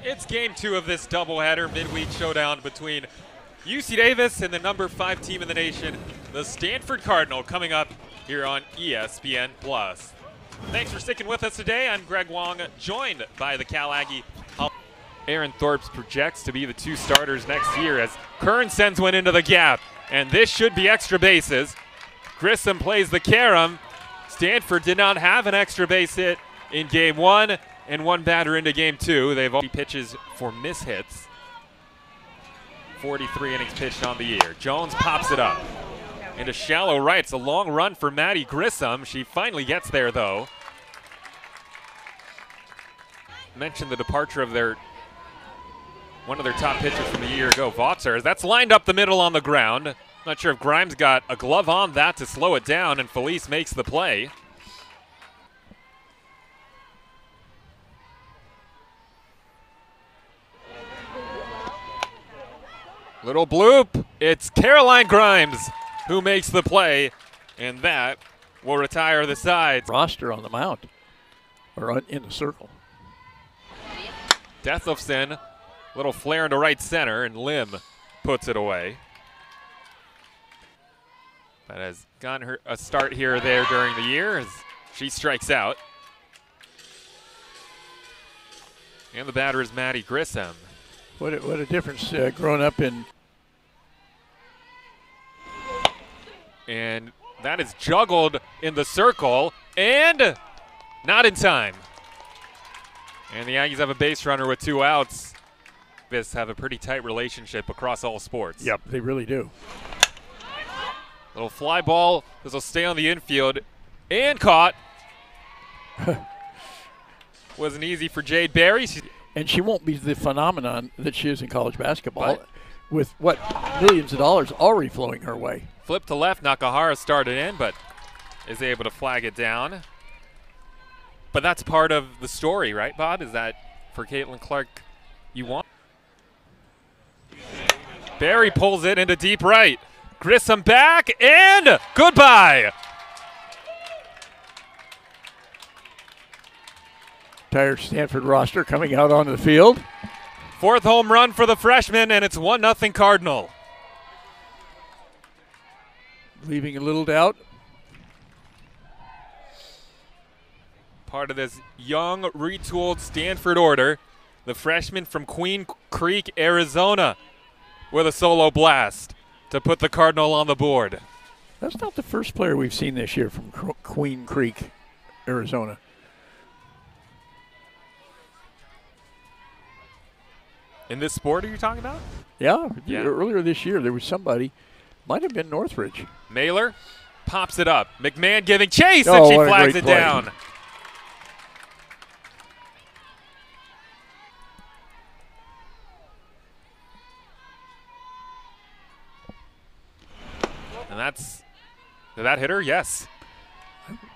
It's game 2 of this doubleheader midweek showdown between UC Davis and the number 5 team in the nation, the Stanford Cardinal, coming up here on ESPN+. Thanks for sticking with us today. I'm Greg Wong, joined by the Cal Aggie. Aaron Thorpe projects to be the 2 starters next year as Kern sends one into the gap, and this should be extra bases. Grissom plays the carom. Stanford did not have an extra base hit in game 1 and 1 batter into game 2. They've all pitches for mishits. 43 innings pitched on the year. Jones pops it up into shallow right. It's a long run for Maddie Grissom. She finally gets there though. Mentioned the departure of one of their top pitchers from a year ago, Vaughters. That's lined up the middle on the ground. Not sure if Grimes got a glove on that to slow it down, and Felice makes the play. Little bloop. It's Caroline Grimes who makes the play, and that will retire the sides. Roster on the mound, or in the circle. Dethlefsen, little flare into right center, and Lim puts it away. But has gotten her a start here or there during the year as she strikes out. And the batter is Maddie Grissom. What a difference growing up in. And that is juggled in the circle, and not in time. And the Aggies have a base runner with 2 outs. This have a pretty tight relationship across all sports. Yep, they really do. Little fly ball. This will stay on the infield, and caught. Wasn't easy for Jade Berry. And she won't be the phenomenon that she is in college basketball, with what, millions of dollars already flowing her way. Flip to left. Nakahara started in, but is able to flag it down. But that's part of the story, right, Bob? Is that for Caitlin Clark you want? Berry pulls it into deep right. Grissom back, and goodbye. Entire Stanford roster coming out onto the field. 4th home run for the freshman, and it's 1-0 Cardinal. Leaving a little doubt. Part of this young, retooled Stanford order. The freshman from Queen Creek, Arizona, with a solo blast to put the Cardinal on the board. That's not the first player we've seen this year from Queen Creek, Arizona. In this sport are you talking about? Yeah. Earlier this year there was somebody, might have been Northridge. Mailer pops it up. McMahon giving chase, and she flags it down. And did that hit her? Yes.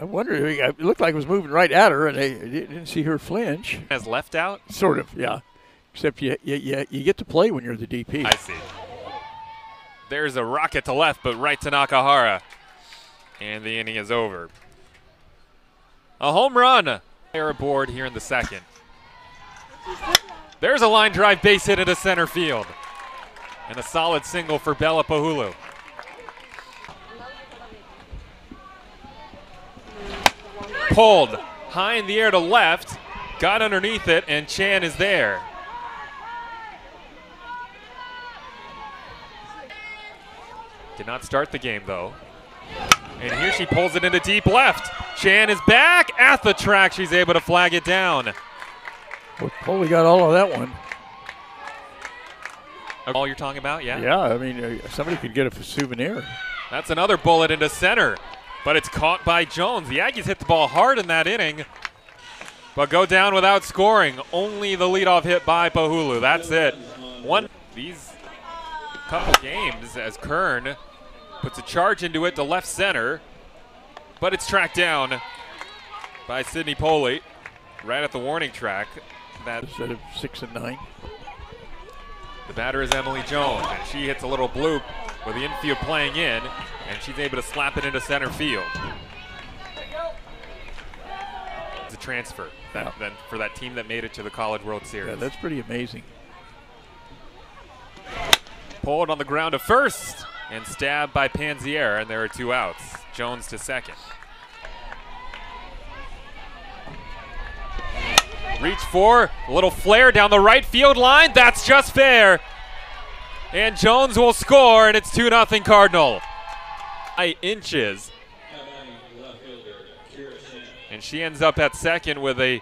I wonder, it looked like it was moving right at her, and they didn't see her flinch. As left out? Sort of, yeah. Except you get to play when you're the DP. I see. There's a rocket to left, but right to Nakahara. And the inning is over. A home run. They're aboard here in the 2nd. There's a line drive base hit into center field. And a solid single for Bella Pahulu. Pulled high in the air to left, got underneath it, and Chan is there. Did not start the game though. And here she pulls it into deep left. Chan is back at the track. She's able to flag it down. Well, Polly got all of that one. All you're talking about, yeah? Yeah, I mean, somebody could get a souvenir. That's another bullet into center. But it's caught by Jones. The Aggies hit the ball hard in that inning, but go down without scoring. Only the leadoff hit by Pahulu. That's it. These couple games as Kern puts a charge into it to left center, but it's tracked down by Sydney Poley right at the warning track. Instead of 6 and 9. The batter is Emily Jones, and she hits a little bloop with the infield playing in, and she's able to slap it into center field. transfer than for that team that made it to the College World Series. Yeah, that's pretty amazing. Pulled on the ground to first and stabbed by Panziera, and there are 2 outs. Jones to second. Reach for a little flare down the right field line. That's just fair. And Jones will score, and it's 2-0 Cardinal. 8 inches. And she ends up at second with an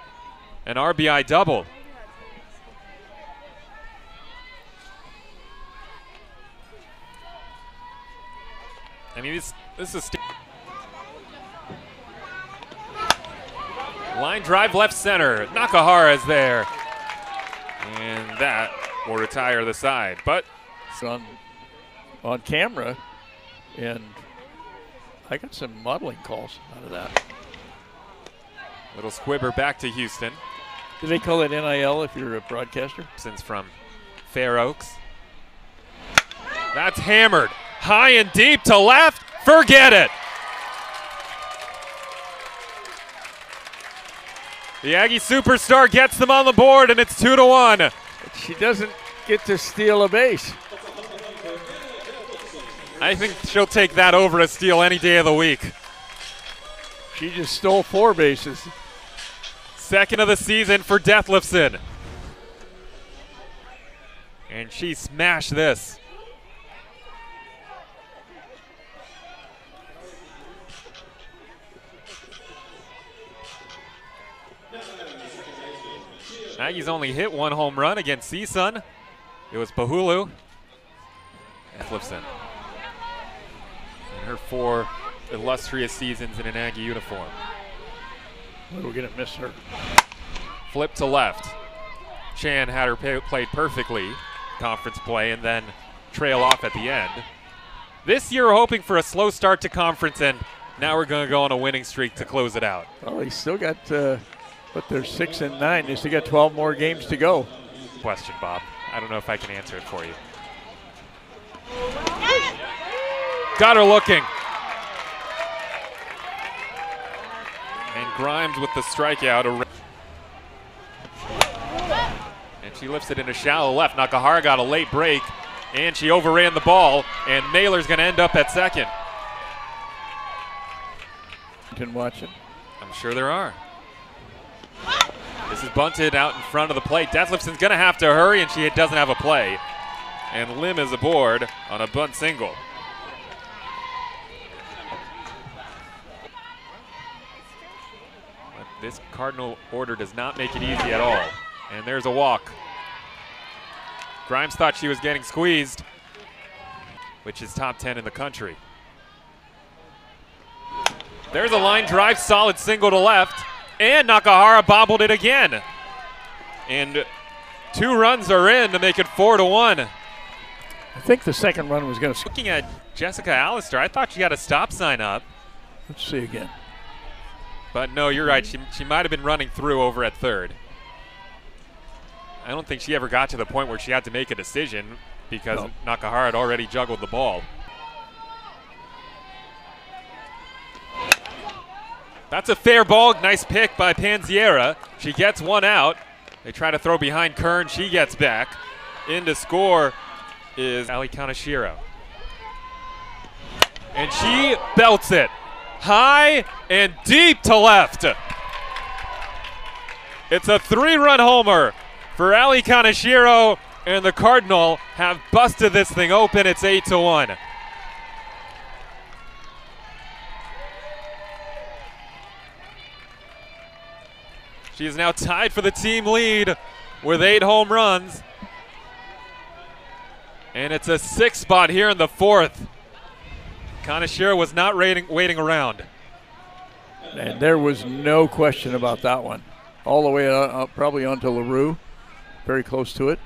RBI double. I mean, this is line drive left center. Nakahara's there. And that will retire the side. But it's on camera, and I got some modeling calls out of that. Little squibber back to Houston. Do they call it NIL if you're a broadcaster? Since from Fair Oaks. That's hammered. High and deep to left. Forget it. The Aggie superstar gets them on the board, and it's 2-1. She doesn't get to steal a base. I think she'll take that over a steal any day of the week. She just stole 4 bases. Second of the season for Detlefsen. And she smashed this. Aggies only hit 1 home run against CSUN. It was Pahulu. Detlefsen. And her 4 illustrious seasons in an Aggie uniform. We're going to miss her. Flip to left. Chan had her played perfectly, conference play, and then trail off at the end. This year we're hoping for a slow start to conference, and now we're going to go on a winning streak to close it out. Well, they still got, but they're 6-9. They still got 12 more games to go. Question, Bob. I don't know if I can answer it for you. Got her looking. And Grimes with the strikeout. And she lifts it into shallow left. Nakahara got a late break, and she overran the ball, and Mailer's going to end up at second. Watching. I'm sure there are. This is bunted out in front of the plate. Detlefsen's going to have to hurry, and she doesn't have a play. And Lim is aboard on a bunt single. But this Cardinal order does not make it easy at all. And there's a walk. Grimes thought she was getting squeezed, which is top 10 in the country. There's a line drive, solid single to left, and Nakahara bobbled it again. And 2 runs are in to make it 4-1. I think the second run was going to. Looking at Jessica Allister, I thought she had a stop sign up. Let's see again. But no, you're right. She might have been running through over at third. I don't think she ever got to the point where she had to make a decision because Nakahara had already juggled the ball. That's a fair ball. Nice pick by Panziera. She gets 1 out. They try to throw behind Kern. She gets back. In to score is Ali Kaneshiro. And she belts it. High and deep to left. It's a 3-run homer for Ali Kaneshiro, and the Cardinal have busted this thing open. It's 8-1. She is now tied for the team lead with 8 home runs. And it's a 6 spot here in the 4th. Kaneshiro was not waiting around. And there was no question about that one. All the way probably onto LaRue. Very close to it.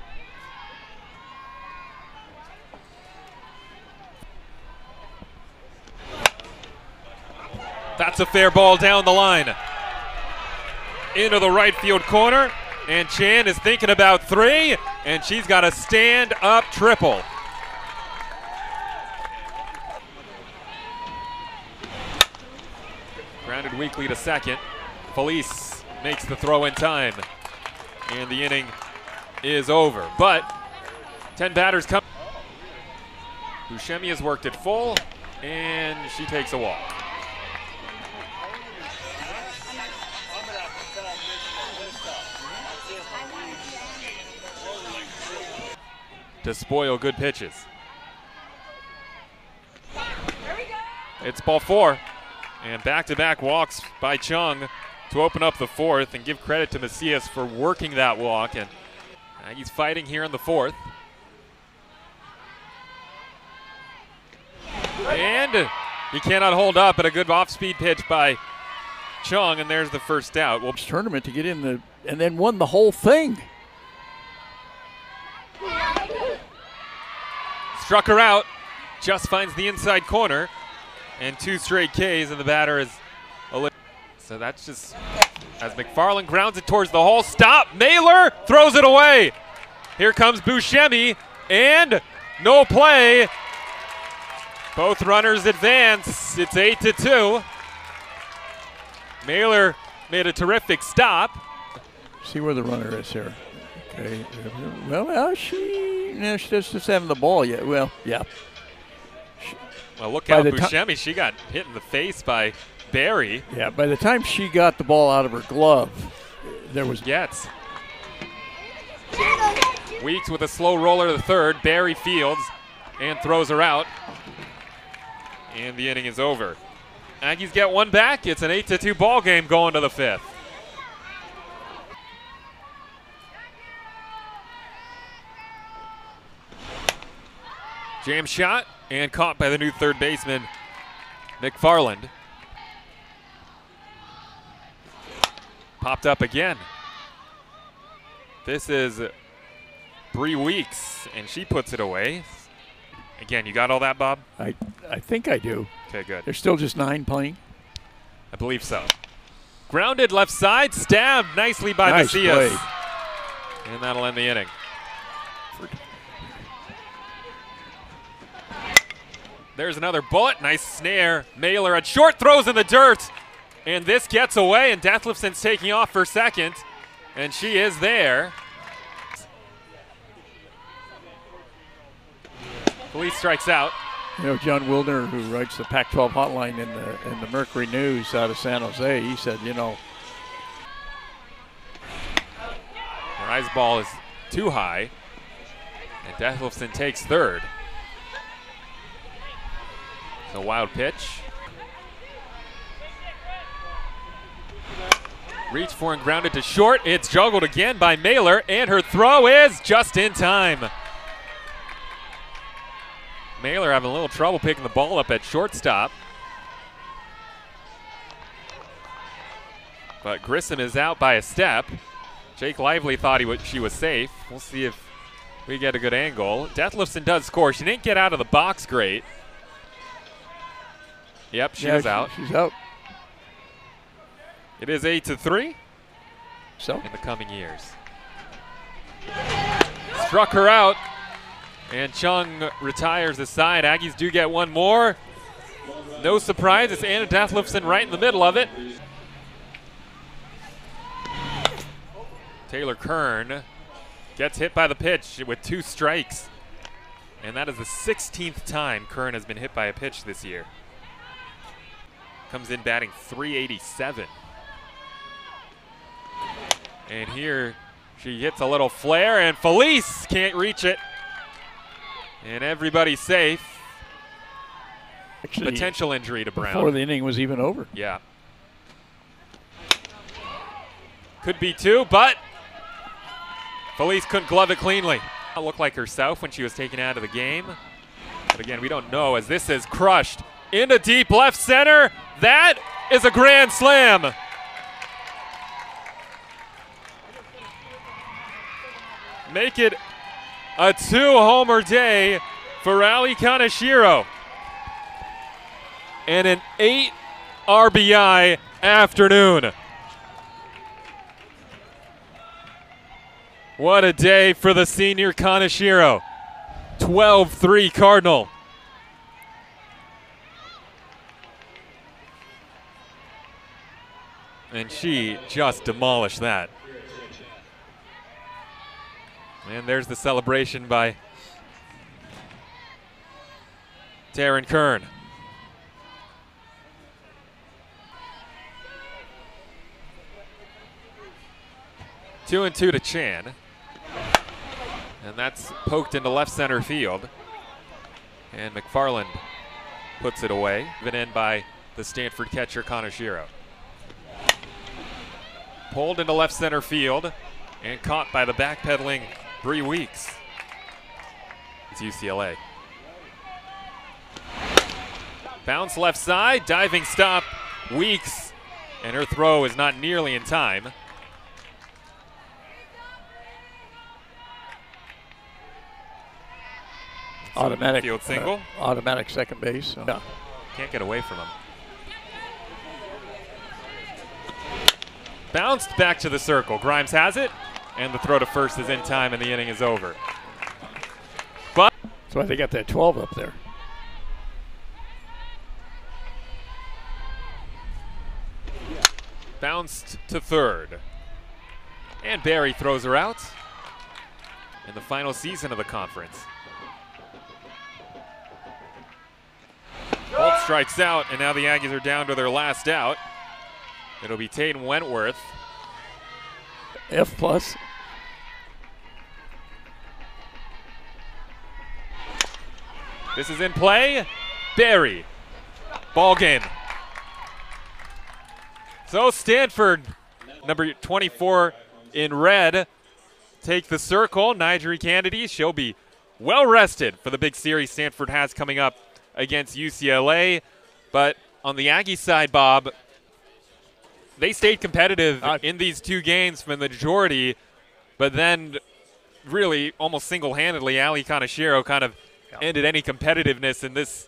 That's a fair ball down the line. Into the right field corner, and Chan is thinking about 3, and she's got a stand-up triple. Grounded weakly to second. Felice makes the throw in time. And the inning is over. But 10 batters come. Buscemi has worked it full, and she takes a walk. To spoil good pitches. It's ball 4, and back-to-back walks by Chung to open up the 4th, and give credit to Macias for working that walk. And he's fighting here in the 4th. And he cannot hold up, but a good off-speed pitch by Chung, and there's the first out. Well, tournament to get in the, and then won the whole thing. Struck her out, just finds the inside corner, and 2 straight Ks, and the batter is so that's just, as McFarland grounds it towards the hole. Stop, Mailer throws it away. Here comes Buscemi, and no play. Both runners advance. It's 8-2. Mailer made a terrific stop. See where the runner is here. Okay. Well, she's just having the ball yet. Well, yeah. Well, look out, Buscemi. She got hit in the face by Barry. Yeah, by the time she got the ball out of her glove, there was. Gets. Weeks with a slow roller to the 3rd. Barry fields and throws her out. And the inning is over. Aggies get 1 back. It's an 8-2 ball game going to the 5th. Jam shot and caught by the new 3rd baseman, McFarland. Popped up again. This is Bree Weeks, and she puts it away. Again, you got all that, Bob? I think I do. Okay, good. There's still just 9 playing? I believe so. Grounded left side, stabbed nicely by Macias. Play. And that'll end the inning. There's another bullet, nice snare. Mailer at short, throws in the dirt. And this gets away, and Deathlefsen's taking off for second. And she is there. Police strikes out. You know, John Wildner, who writes the Pac-12 hotline in the Mercury News out of San Jose, he said, you know, Rise ball is too high, and Deathlefsen takes 3rd. It's a wild pitch. Reached for and grounded to short. It's juggled again by Mailer, and her throw is just in time. Mailer having a little trouble picking the ball up at shortstop. But Grissom is out by a step. Jake Lively thought she was safe. We'll see if we get a good angle. Deathlefsen does score. She didn't get out of the box great. Yep, she was out. She's out. It is 8-3 so in the coming years. Struck her out, and Chung retires the side. Aggies do get 1 more. No surprise, it's Anna Deathlefsen right in the middle of it. Taylor Kern gets hit by the pitch with 2 strikes. And that is the 16th time Kern has been hit by a pitch this year. Comes in batting .387. And here she hits a little flare, and Felice can't reach it. And everybody's safe. Actually, potential injury to Brown. Before the inning was even over. Yeah. Could be 2, but Felice couldn't glove it cleanly. It looked like herself when she was taken out of the game. But again, we don't know, as this is crushed into deep left center. That is a grand slam. Make it a 2-homer day for Allie Kaneshiro. And an 8 RBI afternoon. What a day for the senior Kaneshiro. 12-3 Cardinal. And she just demolished that. And there's the celebration by Taryn Kern. Two and two to Chan. And that's poked into left center field. And McFarland puts it away, given in by the Stanford catcher Kaneshiro. Pulled into left center field and caught by the backpedaling Bree Weeks. It's UCLA. Bounce left side, diving stop, Weeks, and her throw is not nearly in time. Automatic field single. Automatic second base. So. Yeah. Can't get away from him. Bounced back to the circle. Grimes has it, and the throw to first is in time, and the inning is over. But that's why they got that 12 up there. Bounced to third. And Barry throws her out in the final season of the conference. Holt strikes out, and now the Aggies are down to their last out. It'll be Tatum Wentworth. F plus. This is in play. Barry. Ball game. So Stanford, number 24 in red, take the circle. Nigeri Kennedy, she'll be well rested for the big series Stanford has coming up against UCLA. But on the Aggie side, Bob, they stayed competitive in these two games for the majority, but then really almost single-handedly, Ali Kaneshiro kind of ended any competitiveness in this